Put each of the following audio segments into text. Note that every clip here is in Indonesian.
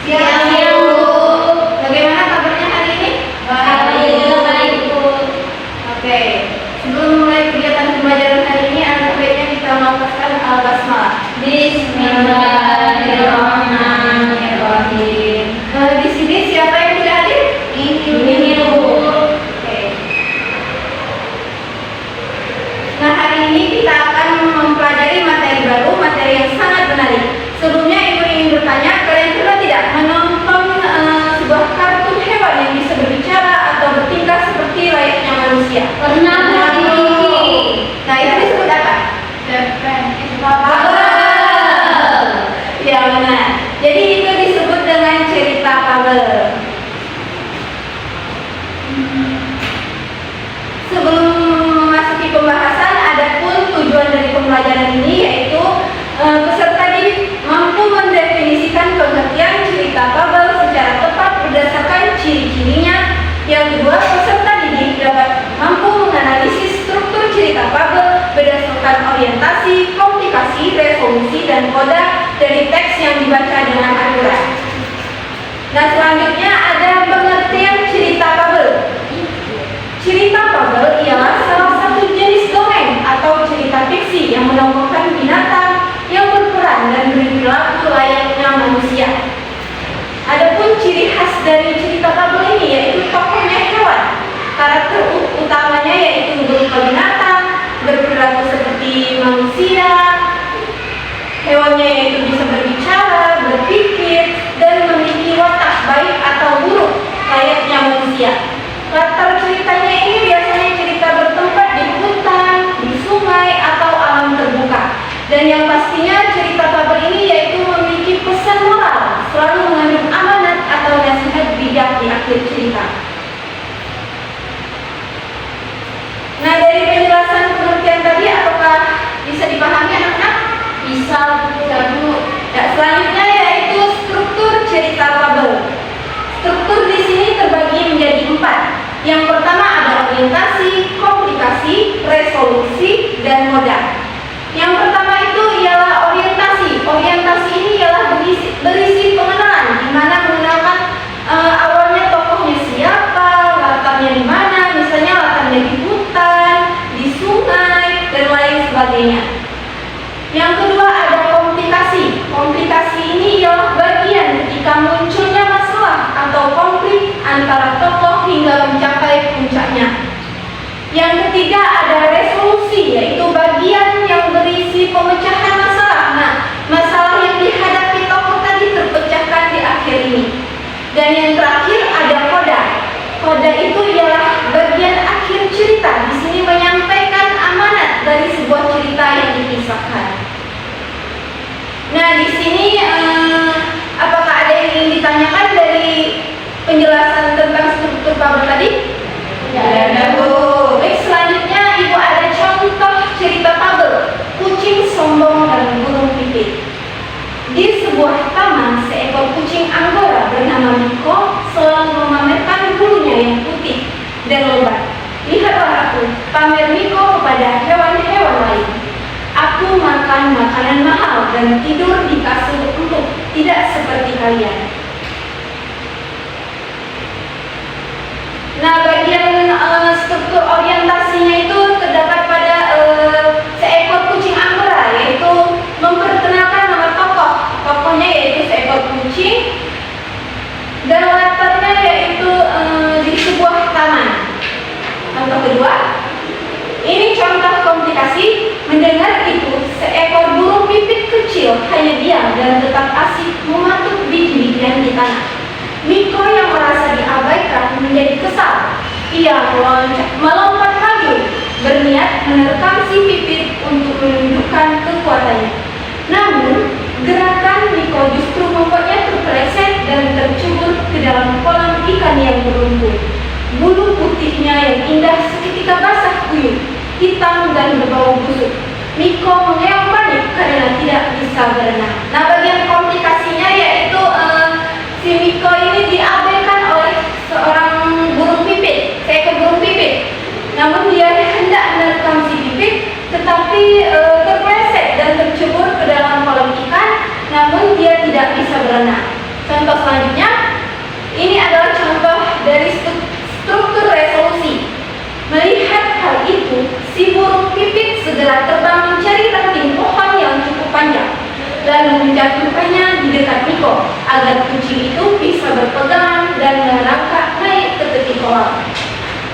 Siang, Bu. Bagaimana kabarnya hari ini? Baik, Bu. Oke. Sebelum mulai kegiatan pembelajaran hari ini, alangkah baiknya kita melafazkan al-basmalah. Bismillahirrahmanirrahim. Di sini siapa yang tidak hadir? Ini, Bu. Oke. Nah, hari ini kita akan mempelajari materi baru, materi yang sangat menarik. Sebelumnya Ibu ingin bertanya, kalian pernah tidak menonton sebuah kartun hewan yang bisa berbicara atau bertingkah seperti layaknya manusia? Pernah, Bu. Nah, itu disebut apa? Fabel. Ya, benar. Jadi itu disebut dengan cerita fabel. Sebelum memasuki pembahasan, adapun tujuan dari pembelajaran ini yaitu peserta didik mampu mendefinisikan pengertian cerita fabel secara tepat berdasarkan ciri-cirinya. Yang kedua, peserta didik dapat mampu menganalisis struktur cerita fabel berdasarkan orientasi, komplikasi, resolusi, dan koda dari teks yang dibaca dengan akurat. Nah, selanjutnya ada pengertian cerita fabel. Cerita fabel ialah salah satu jenis dongeng atau cerita fiksi yang menokohkan binatang yang berperan dan berperilaku layaknya manusia. Adapun ciri khas dari cerita fabel ini yaitu tokohnya hewan. Karakter utamanya yaitu berupa binatang, berperilaku seperti manusia. Hewannya yaitu bisa berbicara, berpikir, dan memiliki watak baik atau buruk layaknya manusia. Latar ceritanya ini biasanya cerita bertempat di hutan, di sungai, atau alam terbuka. Dan yang pastinya cerita fabel ini yaitu memiliki pesan moral, selalu mengandung amanat atau nasihat bijak di akhir cerita. Nah, dari penjelasan pengertian tadi, apakah bisa dipahami anak-anak? Bisa, Bu. Ya, selanjutnya yaitu struktur cerita fabel. Struktur di sini terbagi menjadi 4. Yang pertama ada orientasi, komplikasi, resolusi, dan moda. Yang pertama itu ialah orientasi. Orientasi ini ialah berisi pengenalan, di mana mengenalkan awalnya tokohnya siapa, latarnya di mana, misalnya latarnya di hutan, di sungai, dan lain sebagainya. Yang kedua ada komplikasi. Komplikasi ini ialah bagian ketika munculnya masalah atau konflik antara tokoh hingga mencapai puncaknya. Yang ketiga ada resolusi, yaitu bagian yang berisi pemecahan masalah. Nah, masalah yang dihadapi tokoh tadi terpecahkan di akhir ini. Dan yang terakhir ada koda. Koda itu ialah bagian akhir cerita. Di sini menyampaikan amanat dari sebuah cerita yang dikisahkan. Nah, di sini apakah ada yang ingin ditanyakan dari penjelasan tentang struktur fabel tadi? Ya, Bu. Baik, selanjutnya Ibu ada contoh cerita fabel kucing sombong dan burung pipit. Di sebuah taman, seekor kucing Anggora bernama Miko selalu memamerkan bulunya yang putih dan lebat. Lihatlah aku, pamer Miko kepada hewan-hewan lain. Aku makan makanan mahal dan tidur di kasur empuk, tidak seperti kalian. Nah, bagian struktur orientasinya itu terdapat pada seekor kucing Anggora, yaitu memperkenalkan nama tokoh. Tokohnya yaitu seekor kucing dan latarnya yaitu di sebuah taman. Contoh kedua, ini contoh komplikasi. Mendengar itu, seekor burung pipit kecil hanya diam dan tetap asik mematuk biji-bijian di tanah. Miko yang merasa diabaikan menjadi kesal. Ia melompat maju, berniat menerkam si pipit untuk menunjukkan kekuatannya. Namun, gerakan Miko justru membuatnya terpeleset dan tercebur ke dalam kolam ikan yang berumput. Bulu putihnya yang indah seketika basah kuyup, hitam dan berbau busuk. Miko mengeong panik karena tidak bisa berenang. Nah, bagian komplikasinya yaitu si Miko ini diabaikan oleh seorang burung pipit, seekor burung pipit. Namun dia hendak menerkam si pipit, tetapi terpeleset dan tercebur ke dalam kolam ikan. Namun dia tidak bisa berenang. Contoh selanjutnya, ini adalah contoh dari struktur resolusi. Melihat hal itu, si burung pipit segera terbang mencari ranting pohon yang cukup panjang, lalu menjatuhkannya di dekat Niko agar kucing itu bisa berpegangan dan merangkak naik ke tepi kolam.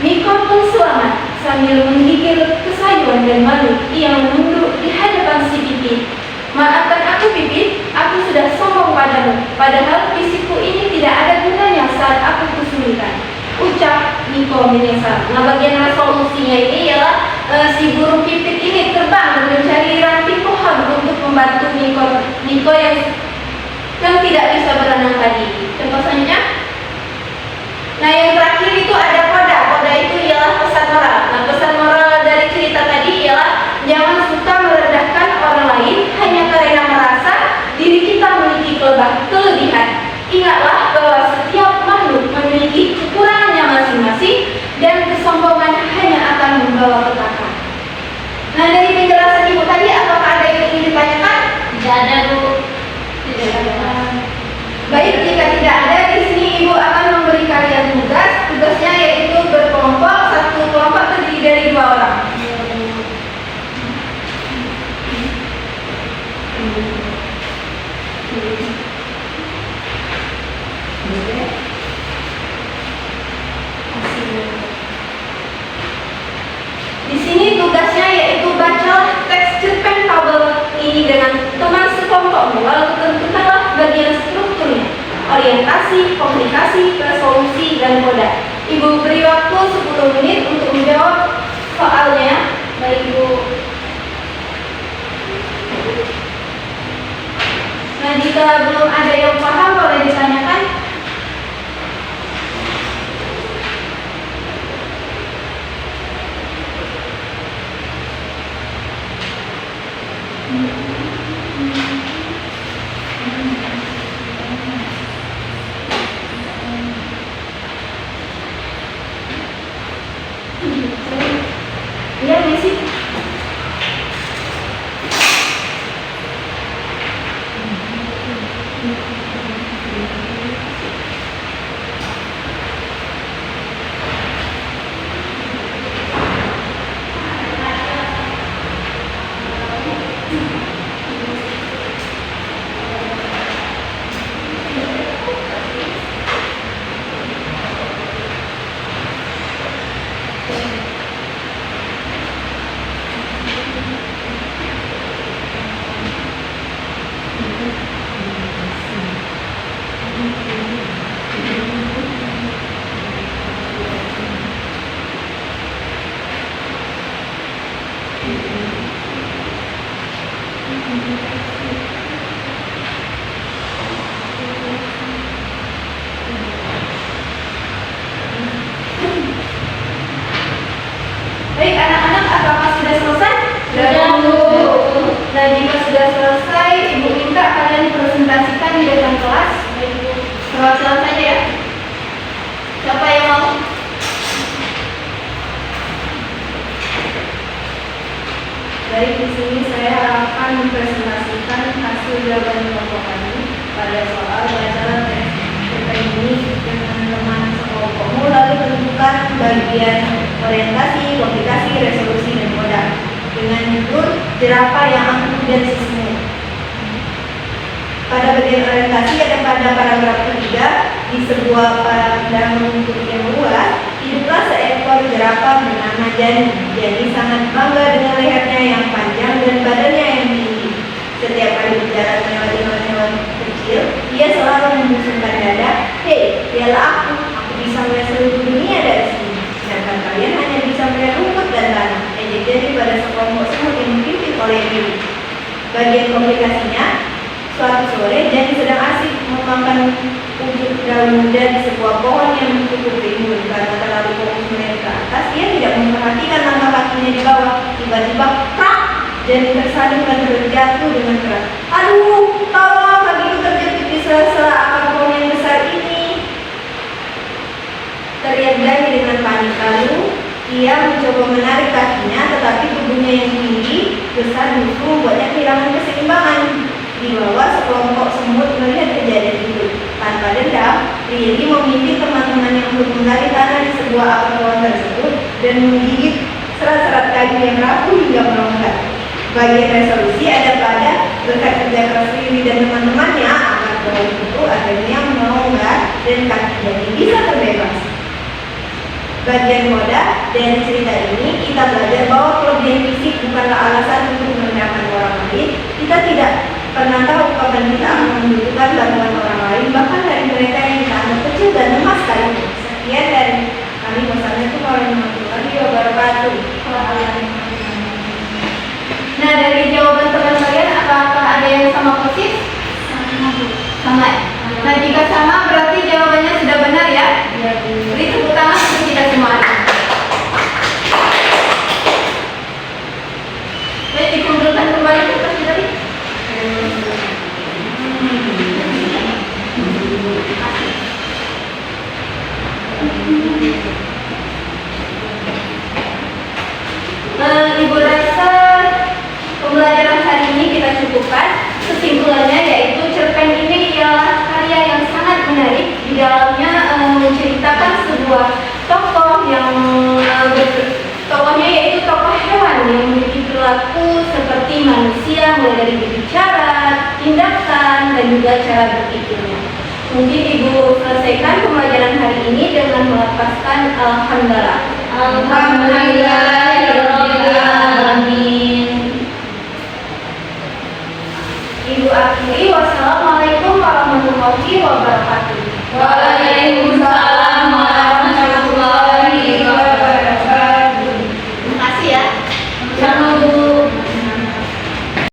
Niko pun selamat. Sambil menggigil kesayuan dan malu, ia menunduk di hadapan si Pipit. Maafkan aku Pipit, aku sudah sombong padamu, padahal fisikku ini tidak ada gunanya saat aku kesulitan, ucap Niko menyesal. Nah, bagian resolusinya ini ialah si burung Pipit ini terbang mencari ranting pohon untuk membantu Niko yang tidak bisa berenang tadi. Contoh selanjutnya. Nah, yang terakhir itu ada koda. Koda itu ialah pesan moral. Nah, pesan moral dari cerita tadi ialah jangan suka merendahkan orang lain hanya karena merasa diri kita memiliki kelebihan. Ingatlah bahwa setiap makhluk memiliki kekurangannya masing-masing dan kesombongan hanya akan membawa petaka. Nah, dari penjelasan Ibu tadi, apakah ada yang ingin ditanyakan? Tidak ada, Bu. Tidak ada. Baik, jika tidak ada, di sini Ibu akan memberi kalian tugas. Tugasnya yaitu berkelompok. Satu kelompok terdiri dari 2 orang. Di sini tugasnya yaitu baca teks cerpen fabel ini dengan teman sekelompokmu, lalu tentukanlah bagian strukturnya: orientasi, komunikasi, resolusi, dan koda. Ibu beri waktu 10 menit untuk menjawab soalnya. Baik, Ibu. Nah, jika belum ada yang paham boleh ditanyakan. Iya, Messi. Baik, anak-anak, apakah sudah selesai? Sudah, Bu. Nah, jika sudah selesai, Ibu minta kalian presentasikan di depan kelas. Perwakilan saja ya. Siapa yang mau? Baik, di sini saya akan mempresentasikan hasil jawaban kelompok kami pada soal baca teks cerpen ini dengan teman sekelompokmu, lalu tentukan bagian orientasi, komunikasi, resolusi, dan koda dengan judul jerapah yang angkuh dan sismu. Pada bagian orientasi ada pada paragraf ketiga, di sebuah padang rumput yang luas, hiduplah seekor jerapah bernama Jani. Jani sangat bangga dengan lehernya yang panjang dan badannya yang tinggi. Setiap kali berjalan melewati hewan-hewan kecil, ia selalu membusungkan dada. Hei, lihatlah aku bisa melihat seluruh dunia dari sini. Sedangkan kalian hanya bisa melihat rumput dan tanah. Ejek Jani pada sekelompok semut yang dipimpin oleh diri. Bagian komunikasinya, suatu sore Jani sedang asik memakan ujung daun muda di sebuah pohon yang cukup rimbun. Karena terlalu fokus melihat ke atas, ia tidak memperhatikan langkah kakinya di bawah. Tiba-tiba, prak! Jani tersadung dan terjatuh dengan keras. Aduh, tolong, kakiku terjepit di sela-sela akar pohon yang besar ini, teriak Jani dengan panik. Lalu ia mencoba menarik kakinya, tetapi tubuhnya yang tinggi besar justru membuatnya kehilangan keseimbangan. Di bawah, sekelompok semut melihat kejadian itu. Riri memimpin teman-teman yang belum menggali tanah di sebuah apartemen tersebut dan menggigit serat-serat kayu yang rapuh hingga melonggar. Bagian resolusi ada pada berkat kerja keras Riri dan teman-temannya agar pohon itu akhirnya melonggar dan kaki Dani bisa terbebas. Bagian moda dari cerita ini kita belajar bahwa kelebihan fisik bukanlah alasan untuk merendahkan orang lain. Kita tidak pernah tahu kapan kita akan membutuhkan bantuan orang lain, bahkan dari mereka yang kita anggap kecil dan lemah sekalipun. Sekian dari kami. Wassalamualaikum warahmatullahi wabarakatuh. Nah, dari jawaban teman kalian, apakah ada yang sama persis? Sama. Nah, jika sama berarti jawabannya sudah benar ya? Beri tepuk tangan untuk kita semua. Baik, dikumpulkan kembali ke kertas tadi. Ibu rasa pembelajaran hari ini kita cukupkan. Kesimpulannya yaitu cerpen ini ialah karya yang sangat menarik. Di dalamnya menceritakan sebuah tokoh yang tokohnya yaitu tokoh hewan yang memiliki perilaku seperti manusia, mulai dari berbicara, tindakan, dan juga cara berpikirnya. Mungkin Ibu selesaikan pembelajaran hari ini dengan melepaskan alhamdulillah. Alhamdulillahirrahmanirrahim. Ibu akhiri, wassalamualaikum warahmatullahi wabarakatuh. Waalaikumsalam warahmatullahi wabarakatuh. Terima kasih ya. Selamat